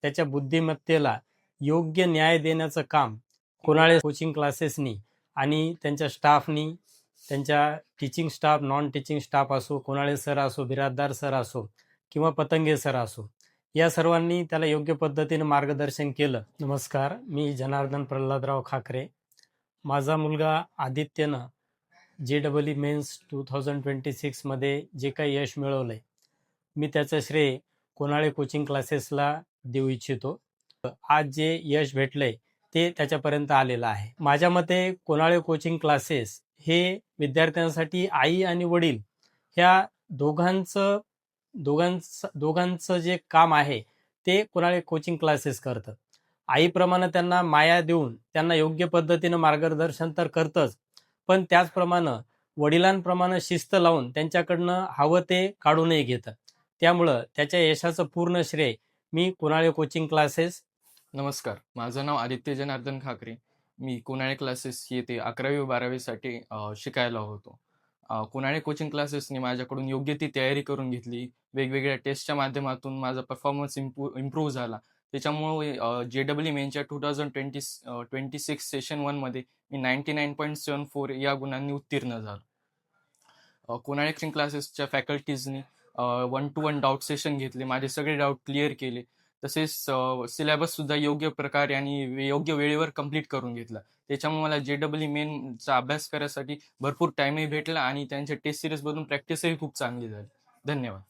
त्याच्या बुद्धिमत्तेला योग्य न्याय देण्याचं काम कोणाळे कोचिंग क्लासेसनी आणि त्यांच्या स्टाफनी, त्यांच्या teaching staff, non teaching staff असो, कोणाळे सर असो, बिराजदार सर असो किंवा पतंगे सर असो, या सर्वांनी त्याला योग्य पद्धतीने मार्गदर्शन केलं. नमस्कार, मी जनार्दन प्रल्हादराव खाकरे. माझा मुलगा आदित्यनं JEE मेन्स 2026 मध्ये जे काही यश मिळवलंय, मी त्याचं श्रेय कोणाळे कोचिंग क्लासेसला देऊ इच्छितो. आज जे यश भेटलंय ते त्याच्यापर्यंत आलेलं आहे. माझ्या मते कोणाळे कोचिंग क्लासेस हे विद्यार्थ्यांसाठी आई आणि वडील ह्या दोघांचं जे काम आहे ते कोणाळे कोचिंग क्लासेस करतं. आईप्रमाणे त्यांना माया देऊन त्यांना योग्य पद्धतीनं मार्गदर्शन तर करतंच, पण त्याचप्रमाणे वडिलांप्रमाणे शिस्त लावून त्यांच्याकडनं हवं ते काढूनही घेतं. त्यामुळं त्याच्या यशाचं पूर्ण श्रेय मी कोणाळे कोचिंग क्लासेस. नमस्कार, माझं नाव आदित्य जनार्दन खाकरे. मी कोणाळे क्लासेस येथे 11वी व 12वीसाठी शिकायला होतो. कोणाळे कोचिंग क्लासेसने माझ्याकडून योग्य ती तयारी करून घेतली. वेगवेगळ्या टेस्टच्या माध्यमातून माझा परफॉर्मन्स इम्प्रूव्ह झाला. त्याच्यामुळे JEE मेनच्या 2026 सेशन 1मध्ये मी 99.74 या गुणांनी उत्तीर्ण झालो. कोणाळे कोचिंग क्लासेसच्या फॅकल्टीजनी 1-to-1 डाऊट सेशन घेतले, माझे सगळे डाऊट क्लिअर केले. तसेच सिलेबस सुद्धा योग्य प्रकारे आणि योग्य वेळेवर कंप्लीट करून घेतला. त्याच्यामुळे मला JEE मेनचा अभ्यास करायसाठी भरपूर टाईमही भेटला आणि त्यांच्या टेस्ट सिरीजमधून प्रॅक्टिसही खूप चांगली झाली. धन्यवाद.